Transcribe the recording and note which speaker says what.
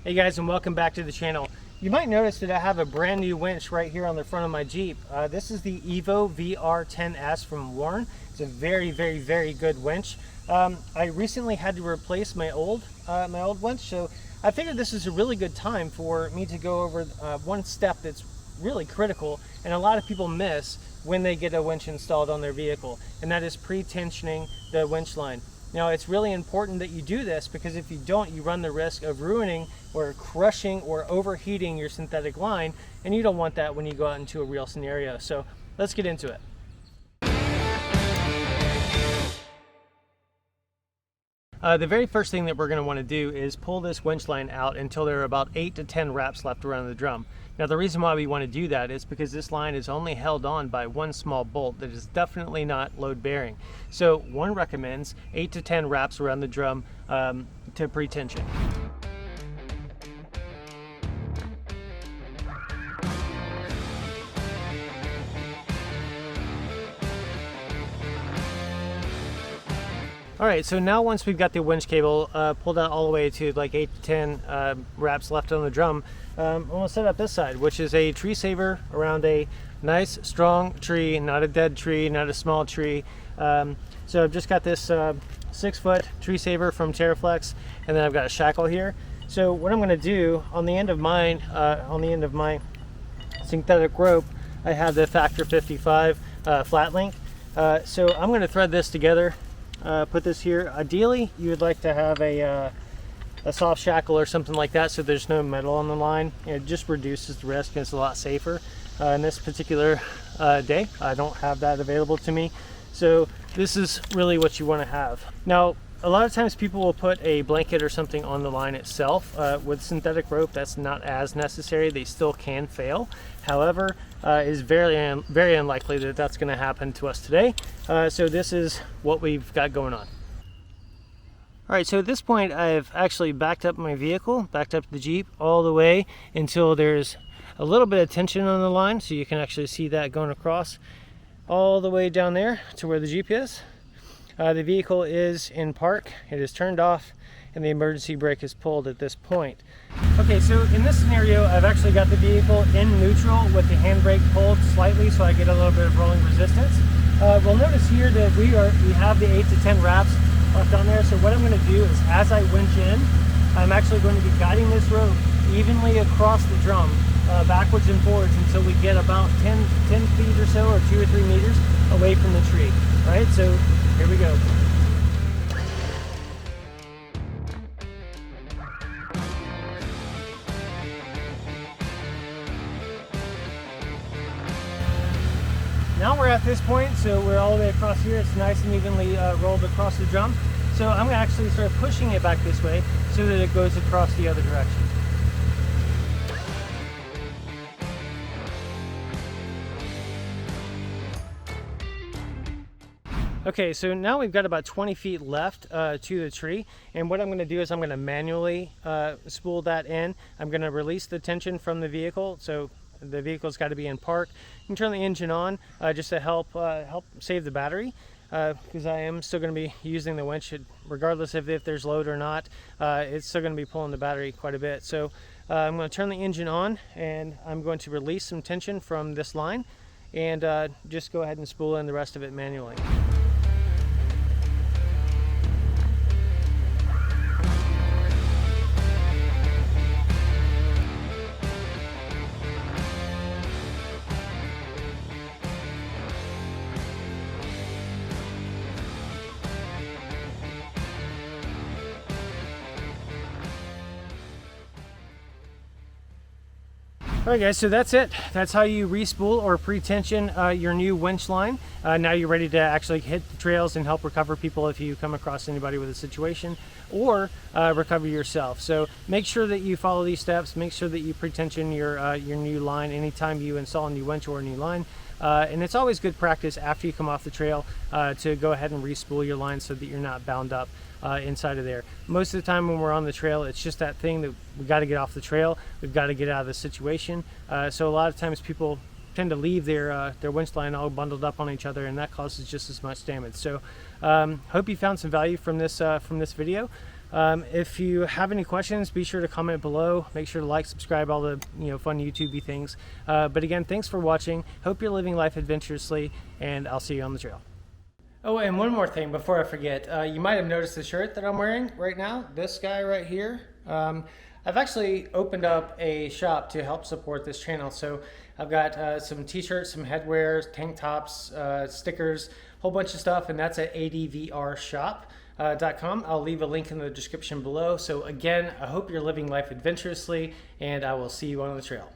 Speaker 1: Hey guys, and welcome back to the channel. You might notice that I have a brand new winch right here on the front of my Jeep. This is the EVO VR-10s from Warn. It's a very good winch. I recently had to replace my old winch, so I figured this is a really good time for me to go over one step that's really critical and a lot of people miss when they get a winch installed on their vehicle, and that is pre-tensioning the winch line. Now, it's really important that you do this because if you don't, you run the risk of ruining or crushing or overheating your synthetic line, and you don't want that when you go out into a real scenario. So let's get into it. The very first thing that we're going to want to do is pull this winch line out until there are about 8 to 10 wraps left around the drum. Now, the reason why we want to do that is because this line is only held on by one small bolt that is definitely not load bearing. So Warn recommends 8 to 10 wraps around the drum to pre-tension. All right, so now once we've got the winch cable pulled out all the way to like 8 to 10 wraps left on the drum, I'm gonna set up this side, which is a tree saver around a nice strong tree, not a dead tree, not a small tree. So I've just got this 6-foot tree saver from Terraflex, and then I've got a shackle here. So what I'm gonna do on the end of mine, on the end of my synthetic rope, I have the Factor 55 flat link. So I'm gonna thread this together. Put this here. Ideally, you would like to have a soft shackle or something like that so there's no metal on the line. It just reduces the risk and it's a lot safer. In this particular day, I don't have that available to me. So this is really what you want to have. Now, a lot of times people will put a blanket or something on the line itself. With synthetic rope, that's not as necessary. They still can fail. However, it's very unlikely that that's going to happen to us today. So this is what we've got going on. All right, so at this point, I've actually backed up my vehicle, backed up the Jeep all the way until there's a little bit of tension on the line. So you can actually see that going across all the way down there to where the Jeep is. The vehicle is in park, it is turned off, and the emergency brake is pulled at this point. Okay, so in this scenario, I've actually got the vehicle in neutral with the handbrake pulled slightly so I get a little bit of rolling resistance. We'll notice here that we have the 8 to 10 wraps left on there. So what I'm going to do is, as I winch in, I'm actually going to be guiding this rope evenly across the drum, backwards and forwards until we get about 10 feet or so, or 2 or 3 meters away from the tree. All right, so here we go. Now we're at this point, so we're all the way across here. It's nice and evenly rolled across the drum. So I'm going to actually start pushing it back this way so that it goes across the other direction. Okay, so now we've got about 20 feet left to the tree, and what I'm going to do is I'm going to manually spool that in. I'm going to release the tension from the vehicle, so the vehicle's got to be in park. You can turn the engine on just to help save the battery, because I am still going to be using the winch regardless of if there's load or not. It's still going to be pulling the battery quite a bit. So I'm going to turn the engine on, and I'm going to release some tension from this line and just go ahead and spool in the rest of it manually. Alright guys, so that's it. That's how you re-spool or pre-tension your new winch line. Now you're ready to actually hit the trails and help recover people if you come across anybody with a situation, or recover yourself. So make sure that you follow these steps. Make sure that you pre-tension your new line anytime you install a new winch or a new line. And it's always good practice after you come off the trail to go ahead and re-spool your line so that you're not bound up inside of there. Most of the time when we're on the trail, it's just that thing that we got to get off the trail. We've got to get out of the situation. So a lot of times people tend to leave their winch line all bundled up on each other, and that causes just as much damage. So hope you found some value from this video. If you have any questions, be sure to comment below. Make sure to like, subscribe, all the fun YouTube-y things. But again, thanks for watching. Hope you're living life adventurously, and I'll see you on the trail. Oh, and one more thing before I forget. You might have noticed the shirt that I'm wearing right now. This guy right here. I've actually opened up a shop to help support this channel. So I've got some t-shirts, some headwear, tank tops, stickers, a whole bunch of stuff, and that's at advrshop.com. I'll leave a link in the description below. So again, I hope you're living life adventurously, and I will see you on the trail.